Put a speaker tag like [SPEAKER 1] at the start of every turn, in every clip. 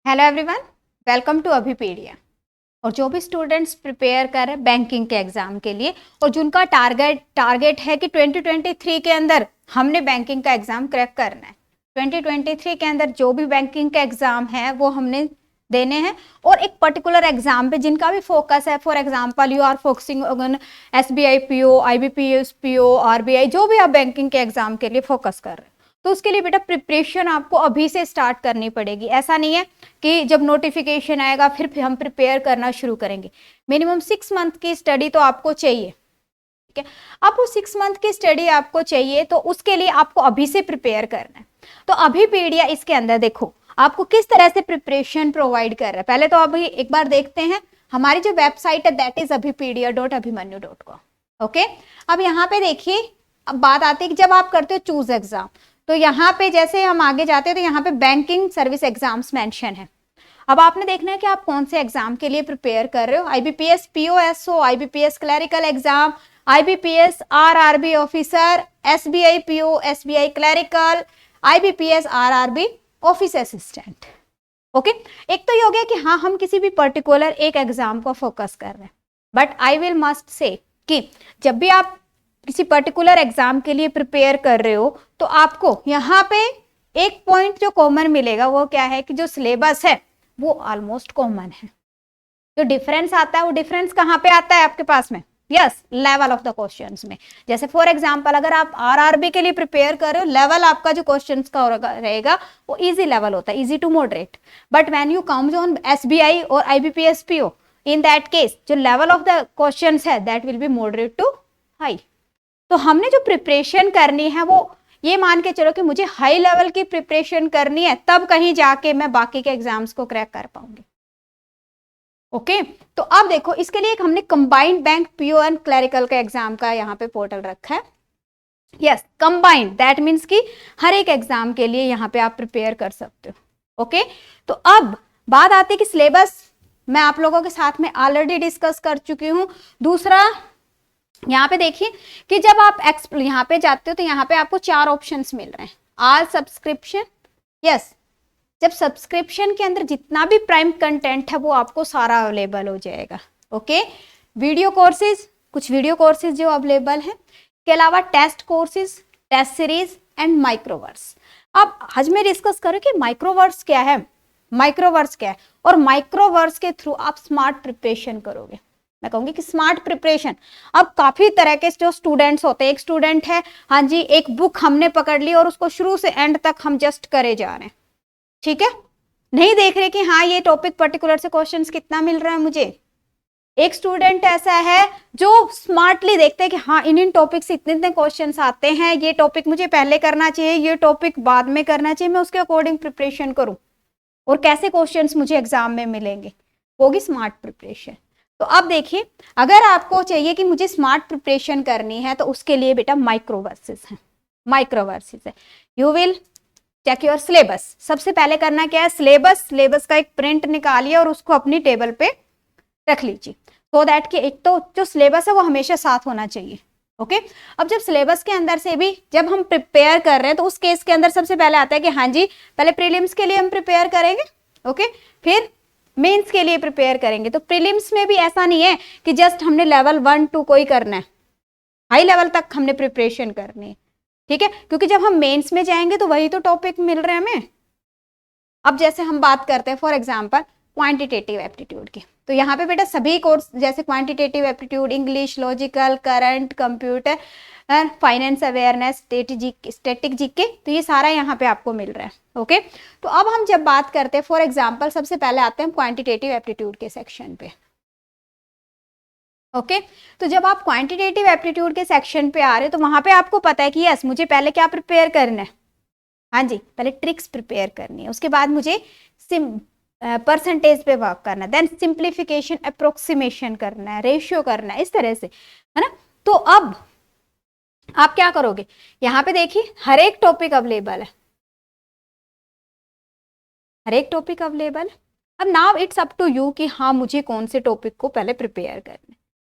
[SPEAKER 1] Hello everyone, welcome to Abhipedia. और जो भी स्टूडेंट्स प्रिपेयर कर रहे हैं बैंकिंग के एग्जाम के लिए और जिनका टारगेट है कि 2023 के अंदर हमने बैंकिंग का एग्जाम क्रैक करना है, 2023 के अंदर जो भी बैंकिंग के एग्जाम है वो हमने देने हैं और एक पर्टिकुलर एग्जाम पे जिनका भी फोकस है। For example you are focusing on SBI PO, IBPS PO, RBI, जो भी आप बैंकिंग के एग्जाम के लिए फोकस कर रहे हैं तो उसके लिए बेटा प्रिपरेशन आपको अभी से स्टार्ट करनी पड़ेगी। ऐसा नहीं है कि जब नोटिफिकेशन आएगा फिर हम प्रिपेयर करना शुरू करेंगे। मिनिमम 6 मंथ की स्टडी तो आपको चाहिए, ठीक है। अब वो 6 मंथ की स्टडी आपको चाहिए तो उसके लिए आपको अभी से प्रिपेयर करना है। तो अभिपीडिया इसके अंदर देखो आपको किस तरह से प्रिपरेशन प्रोवाइड कर रहा है। पहले तो अभी एक बार देखते हैं हमारी जो वेबसाइट है, दैट इज abipedia.abhimanyu.com। ओके, अब यहाँ पे देखिए, अब बात आती है कि जब आप करते हो चूज एग्जाम, तो यहाँ पे जैसे हम आगे जाते हैं तो यहाँ पे बैंकिंग सर्विस एग्जाम्स मेंशन है। अब आपने देखना है कि आप कौन से एग्जाम के लिए प्रिपेयर कर रहे हो। IBPS POSO, IBPS clerical exam, IBPS RRB officer, SBI PO, SBI clerical, IBPS RRB office assistant. Okay, एक तो ये हो गया कि हाँ हम किसी भी पर्टिकुलर एक एग्जाम को फोकस कर रहे हैं, but I will must say कि जब भी आप किसी पर्टिकुलर एग्जाम के लिए प्रिपेयर कर रहे हो तो आपको यहाँ पे एक पॉइंट जो कॉमन मिलेगा वो क्या है कि जो सिलेबस है वो ऑलमोस्ट कॉमन है। जो डिफरेंस आता है वो डिफरेंस कहाँ पे आता है आपके पास में? Yes, level of the questions में। जैसे फॉर एग्जांपल अगर आप RRB के लिए प्रिपेयर कर रहे हो, लेवल आपका जो क्वेश्चंस का रहेगा वो इजी लेवल होता है, easy to moderate. But when you comes on SBI और IBPS PO, in that case जो लेवल ऑफ द क्वेश्चंस है that will be moderate to high. तो हमने जो प्रिपरेशन करनी है वो ये मान के चलो कि मुझे हाई लेवल की प्रिपरेशन करनी है, तब कहीं जाके मैं बाकी के एग्जाम्स को क्रैक कर पाऊंगी। ओके, तो अब देखो इसके लिए एक हमने combined bank PO and clerical का एग्जाम का यहाँ पे पोर्टल रखा है। यस, कंबाइंड, दैट मीन्स कि हर एक एग्जाम के लिए यहाँ पे आप प्रिपेयर कर सकते हो। ओके, तो अब बात आती है कि सिलेबस मैं आप लोगों के साथ में ऑलरेडी डिस्कस कर चुकी हूँ। दूसरा यहाँ पे देखिए कि जब आप यहाँ पे जाते हो तो यहाँ पे आपको 4 ऑप्शंस मिल रहे हैं। आज सब्सक्रिप्शन, यस, जब सब्सक्रिप्शन के अंदर जितना भी प्राइम कंटेंट है वो आपको सारा अवेलेबल हो जाएगा। ओके, वीडियो कोर्सेज, कुछ वीडियो कोर्सेज जो अवेलेबल है, के अलावा test courses, test series and microverse. अब आज मैं डिस्कस करूँ कि माइक्रोवर्स क्या है, माइक्रोवर्स क्या है और माइक्रोवर्स के थ्रू आप स्मार्ट प्रिपरेशन करोगे। मैं कहूंगी कि स्मार्ट प्रिपरेशन, अब काफी तरह के जो स्टूडेंट्स होते हैं, एक स्टूडेंट है हाँ जी एक बुक हमने पकड़ ली और उसको शुरू से एंड तक हम जस्ट करे जा रहे हैं, ठीक है, नहीं देख रहे कि हाँ ये टॉपिक पर्टिकुलर से क्वेश्चंस कितना मिल रहा है मुझे। एक स्टूडेंट ऐसा है जो स्मार्टली देखते हैं कि हाँ इन टॉपिक से इतने इतने क्वेश्चंस आते हैं, ये टॉपिक मुझे पहले करना चाहिए, ये टॉपिक बाद में करना चाहिए, मैं उसके अकॉर्डिंग प्रिपरेशन करूं और कैसे क्वेश्चंस मुझे एग्जाम में मिलेंगे, होगी स्मार्ट प्रिपरेशन। तो अब देखिए अगर आपको चाहिए कि मुझे स्मार्ट प्रिपरेशन करनी है तो उसके लिए बेटा माइक्रोवर्सेस है, माइक्रोवर्सेस है। You will check your syllabus. सबसे पहले करना क्या है, सिलेबस का एक प्रिंट निकालिए और उसको अपनी टेबल पे रख लीजिए, सो दैट कि एक तो जो सिलेबस है वो हमेशा साथ होना चाहिए। ओके, अब जब सिलेबस के अंदर से भी जब हम प्रिपेयर कर रहे हैं तो उस केस के अंदर सबसे पहले आता है कि हाँ जी पहले प्रीलिम्स के लिए हम प्रिपेयर करेंगे, ओके, फिर मेंस के लिए प्रिपेयर करेंगे। तो प्रीलिम्स में भी ऐसा नहीं है कि जस्ट हमने लेवल 1 2 को ही करना है, हाई लेवल तक हमने प्रिपरेशन करनी है, ठीक है, क्योंकि जब हम मेंस में जाएंगे तो वही तो टॉपिक मिल रहे हैं हमें। अब जैसे हम बात करते हैं फॉर एग्जांपल क्वांटिटेटिव एप्टीट्यूड की, तो यहाँ पे बेटा सभी कोर्स जैसे quantitative aptitude, English, logical, current, computer, finance awareness, static GK, तो ये सारा यहाँ पे आपको मिल रहा है। ओके, तो अब हम जब बात करते हैं फॉर एग्जांपल सबसे पहले आते हैं क्वांटिटेटिव एप्टीट्यूड के सेक्शन पे। ओके, तो जब आप क्वांटिटेटिव एप्टीट्यूड के सेक्शन पे आ रहे हो तो वहां पे आपको पता है कि यस मुझे पहले क्या प्रिपेयर करना है, हाँ जी पहले ट्रिक्स प्रिपेयर करनी है, उसके बाद मुझे परसेंटेज पे वर्क करना है, देन सिंप्लीफिकेशन, अप्रोक्सीमेशन करना है, रेशियो करना है, इस तरह से, है ना। तो अब आप क्या करोगे, यहाँ पे देखिए हर एक टॉपिक अवेलेबल है, हर एक टॉपिक अवेलेबल है। अब now it's up to you कि हाँ मुझे कौन से टॉपिक को पहले प्रिपेयर करना है।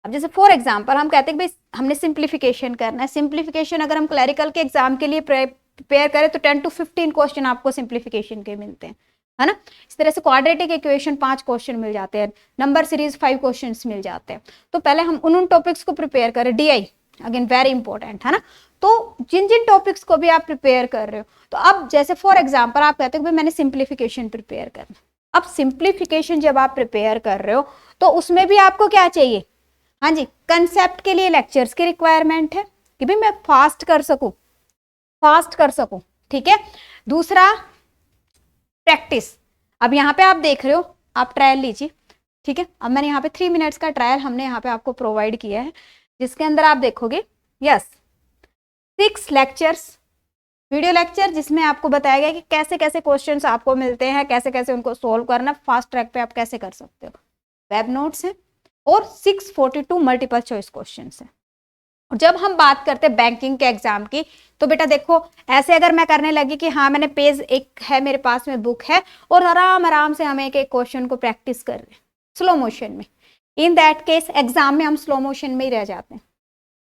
[SPEAKER 1] अब जैसे फॉर एग्जांपल हम कहते हैं कि भाई हमने सिंप्लीफिकेशन करना है, सिंप्लीफिकेशन अगर हम क्लरिकल के एग्जाम के लिए प्रिपेयर करें तो 10 to 15 क्वेश्चन आपको सिंप्लीफिकेशन के मिलते हैं, है ना। इस तरह से क्वाड्रेटिक इक्वेशन 5 क्वेश्चन मिल जाते हैं, नंबर सीरीज 5 क्वेश्चंस मिल जाते हैं। तो पहले हम उन टॉपिक्स को प्रिपेयर करें। डीआई अगेन वेरी इंपॉर्टेंट है ना। तो जिन जिन टॉपिक्स को भी आप प्रिपेयर कर रहे हो, तो अब जैसे फॉर एग्जांपल आप कहते हो भाई मैंने सिंप्लीफिकेशन प्रिपेयर करना। अब सिंप्लीफिकेशन जब आप प्रिपेयर कर रहे हो तो उसमें भी आपको क्या चाहिए, हाँ जी, कंसेप्ट के लिए लेक्चर्स की रिक्वायरमेंट है कि भाई मैं फास्ट कर सकूं, ठीक है। दूसरा प्रैक्टिस। अब यहाँ पे आप देख रहे हो, आप ट्रायल लीजिए, ठीक है। अब मैंने यहाँ पे 3 मिनट्स का ट्रायल हमने यहाँ पे आपको प्रोवाइड किया है, जिसके अंदर आप देखोगे यस 6 लेक्चर्स, वीडियो लेक्चर, जिसमें आपको बताया गया कि कैसे कैसे क्वेश्चंस आपको मिलते हैं, कैसे कैसे उनको सोल्व करना, फास्ट ट्रैक पे आप कैसे कर सकते हो। वेब नोट्स है और 642 मल्टीपल चॉइस क्वेश्चंस है। और जब हम बात करते हैं बैंकिंग के एग्जाम की, तो बेटा देखो ऐसे अगर मैं करने लगी कि हाँ मैंने पेज एक है मेरे पास में बुक है और आराम आराम से हम एक एक क्वेश्चन को प्रैक्टिस कर रहे हैं स्लो मोशन में, इन दैट केस एग्जाम में हम स्लो मोशन में ही रह जाते हैं,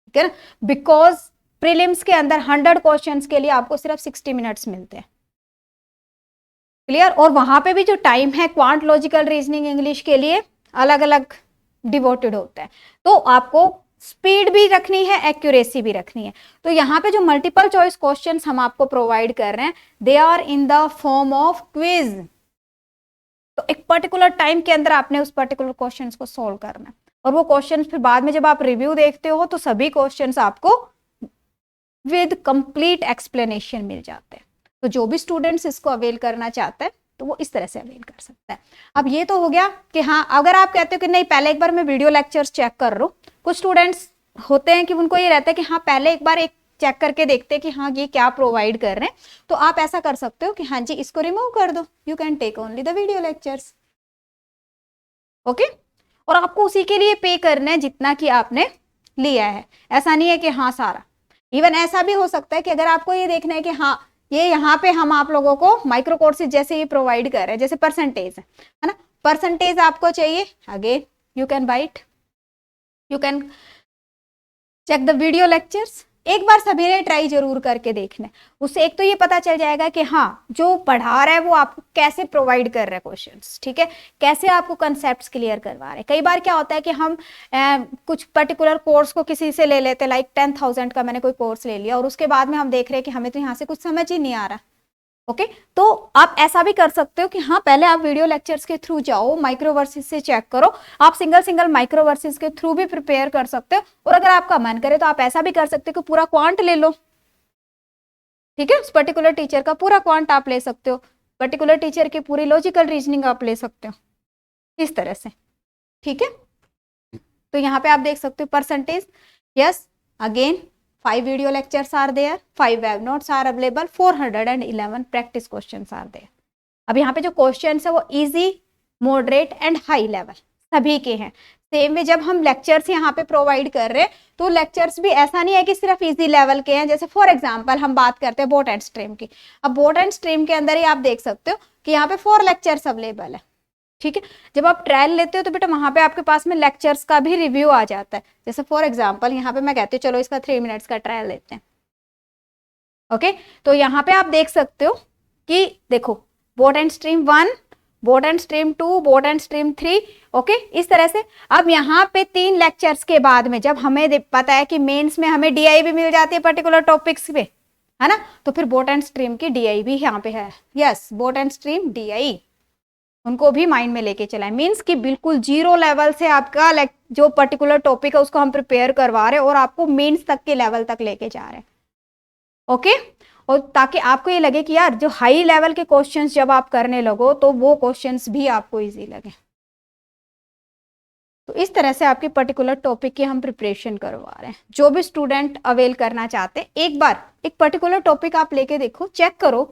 [SPEAKER 1] ठीक है ना। बिकॉज प्रीलिम्स के अंदर 100 क्वेश्चंस के लिए आपको सिर्फ 60 मिनट्स मिलते हैं, क्लियर। और वहां पे भी जो टाइम है क्वांट, लॉजिकल, रीजनिंग, इंग्लिश के लिए अलग अलग डिवोटेड होता है। तो आपको स्पीड भी रखनी है, एक्यूरेसी भी रखनी है। तो यहाँ पे जो मल्टीपल चॉइस क्वेश्चंस हम आपको प्रोवाइड कर रहे हैं, they are in the form of quiz. तो एक पर्टिकुलर टाइम के अंदर आपने उस पर्टिकुलर क्वेश्चंस को सोल्व करना है, और वो क्वेश्चंस फिर बाद में जब आप रिव्यू देखते हो तो सभी क्वेश्चंस आपको विद कंप्लीट एक्सप्लेनेशन मिल जाते हैं। तो जो भी स्टूडेंट्स इसको अवेल करना चाहता है तो वो इस तरह से अवेल कर सकता है। अब ये तो हो गया कि हाँ अगर आप कहते हो कि नहीं पहले एक बार मैं वीडियो लेक्चर्स चेक कर रहा हूँ, कुछ स्टूडेंट्स होते हैं कि उनको ये रहता है कि हाँ पहले एक बार एक चेक करके देखते हैं कि हाँ ये क्या प्रोवाइड कर रहे हैं, तो आप ऐसा कर सकते हो कि हाँ जी इसको रिमूव कर दो, you can take only the video lectures, okay. और आपको उसी के लिए पे करना है जितना कि आपने लिया है, ऐसा नहीं है कि हाँ सारा। इवन ऐसा भी हो सकता है कि अगर आपको ये देखना है कि हाँ ये यहाँ पे हम आप लोगों को माइक्रो कोर्सेज जैसे ये प्रोवाइड कर रहे हैं, जैसे परसेंटेज है ना, परसेंटेज आपको चाहिए, again you can buy it, you can check the video lectures. एक बार सभी ने ट्राई जरूर करके देखना है, उससे एक तो ये पता चल जाएगा कि हाँ जो पढ़ा रहा है वो आपको कैसे प्रोवाइड कर रहा है क्वेश्चंस, ठीक है, कैसे आपको कंसेप्ट्स क्लियर करवा रहे हैं। कई बार क्या होता है कि हम कुछ पर्टिकुलर कोर्स को किसी से ले लेते हैं, लाइक 10,000 का मैंने कोई कोर्स ले लिया और उसके बाद में हम देख रहे हैं कि हमें तो यहाँ से कुछ समझ ही नहीं आ रहा, ओके। तो आप ऐसा भी कर सकते हो कि हाँ पहले आप वीडियो लेक्चर्स के थ्रू जाओ, माइक्रो वर्सेस से चेक करो, आप सिंगल माइक्रो वर्सेस के थ्रू भी प्रिपेयर कर सकते हो। और अगर आपका मन करे तो आप ऐसा भी कर सकते हो कि पूरा क्वांट ले लो, ठीक है, उस पर्टिकुलर टीचर का पूरा क्वांट आप ले सकते हो, पर्टिकुलर टीचर की पूरी लॉजिकल रीजनिंग आप ले सकते हो, इस तरह से, ठीक है। तो यहाँ पे आप देख सकते हो percentage, yes again 5 video lectures are there, 5 web notes are available, 411 practice questions are there। अब यहाँ पे जो questions है वो easy, moderate and high level सभी के हैं। सेम में जब हम lectures यहाँ पे provide कर रहे हैं तो lectures भी ऐसा नहीं है कि सिर्फ easy level के हैं। जैसे फॉर एग्जाम्पल हम बात करते हैं बोट एंड स्ट्रीम की, अब बोट एंड स्ट्रीम के अंदर ही आप देख सकते हो कि यहाँ पे 4 lectures अवेलेबल है, ठीक है। जब आप ट्रायल लेते हो तो बेटा वहां पे आपके पास में लेक्चर्स का भी रिव्यू आ जाता है। जैसे फॉर एग्जांपल यहाँ पे मैं कहती हूँ चलो इसका 3 मिनट्स का ट्रायल लेते हैं, ओके। तो यहाँ पे आप देख सकते हो कि देखो boat and stream 1, boat and stream 2, boat and stream 3, okay, इस तरह से। अब यहाँ पे 3 लेक्चर्स के बाद में जब हमें पता है कि मेंस में हमें डीआई भी मिल जाती है पर्टिकुलर टॉपिक्स पे, है ना, तो फिर बोट एंड स्ट्रीम की डीआई भी यहाँ पे है, yes boat and stream DI, उनको भी माइंड में लेके चलाएं। मींस कि बिल्कुल 0 लेवल से आपका जो पर्टिकुलर टॉपिक है उसको हम प्रिपेयर करवा रहे हैं और आपको मेंस तक के लेवल तक लेके जा रहे हैं, ओके। और ताकि आपको ये लगे कि यार जो हाई लेवल के क्वेश्चंस जब आप करने लगो तो वो क्वेश्चंस भी आपको इजी लगे। तो इस तरह से आपके पर्टिकुलर टॉपिक की हम प्रिपरेशन करवा रहे हैं। जो भी स्टूडेंट अवेल करना चाहते हैं एक बार एक पर्टिकुलर टॉपिक आप लेके देखो, चेक करो।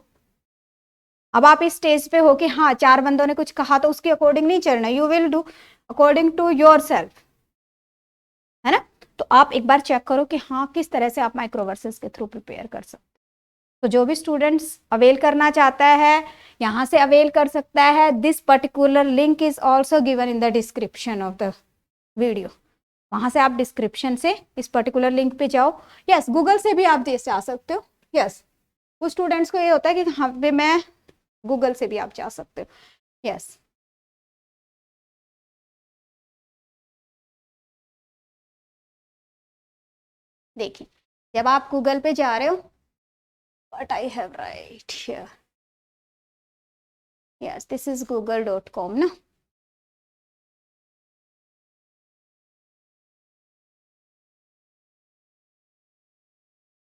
[SPEAKER 1] अब आप इस स्टेज पे हो कि हाँ 4 बंदों ने कुछ कहा तो उसके अकॉर्डिंग नहीं चलना, you will do according to yourself, है ना। तो आप एक बार चेक करो कि हाँ किस तरह से आप माइक्रो वर्सेस के थ्रू प्रिपेयर कर सकते। तो जो भी स्टूडेंट्स अवेल करना चाहता है यहाँ से अवेल कर सकता है। This particular link is also given in the description of the video, वहां से आप डिस्क्रिप्शन से इस पर्टिकुलर लिंक पे जाओ। यस गूगल से भी आप जैसे आ सकते हो। यस कुछ स्टूडेंट्स को ये होता है कि हाँ मैं गूगल से भी आप जा सकते हो। यस, देखिए जब आप गूगल पे जा रहे हो, but I have right here, yes this is google.com ना।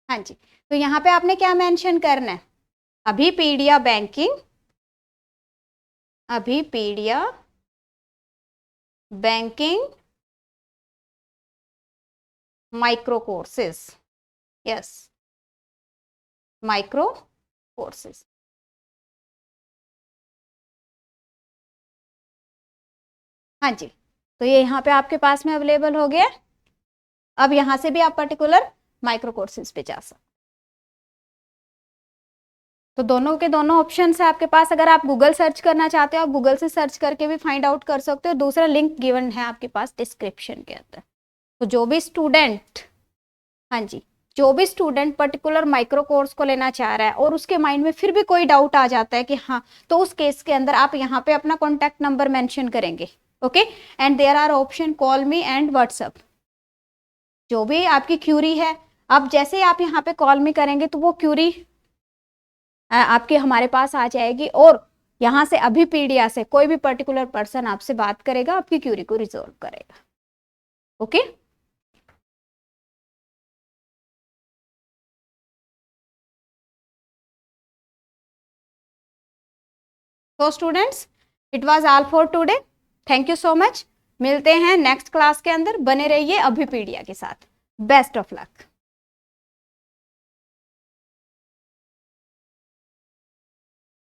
[SPEAKER 1] हाँ जी, तो यहाँ पे आपने क्या मेंशन करना है, Abhipedia banking, Abhipedia banking micro courses, yes micro courses. हाँ जी, तो ये यहाँ पे आपके पास में अवेलेबल हो गया। अब यहाँ से भी आप पर्टिकुलर माइक्रो कोर्सेज पे जा सकते, तो दोनों के दोनों ऑप्शन है आपके पास। अगर आप गूगल सर्च करना चाहते हो, आप गूगल से सर्च करके भी फाइंड आउट कर सकते हो। दूसरा लिंक गिवन है आपके पास डिस्क्रिप्शन के अंदर। तो जो भी स्टूडेंट, हाँ जी, जो भी स्टूडेंट पर्टिकुलर माइक्रो कोर्स को लेना चाह रहा है और उसके माइंड में फिर भी कोई डाउट आ जाता है कि हाँ, तो उस केस के अंदर आप यहाँ पे अपना कॉन्टैक्ट नंबर मेंशन करेंगे, okay, and there are option call me and WhatsApp. जो भी आपकी क्यूरी है, अब जैसे आप यहाँ पे कॉल मी करेंगे तो वो क्यूरी आपके हमारे पास आ जाएगी, और यहाँ से अभिपीडिया से कोई भी पर्टिकुलर पर्सन आपसे बात करेगा, आपकी क्यूरी को रिजॉल्व करेगा, ओके। तो students, it was all for today, thank you so much. मिलते हैं नेक्स्ट क्लास के अंदर, बने रहिए अभिपीडिया के साथ। Best of luck.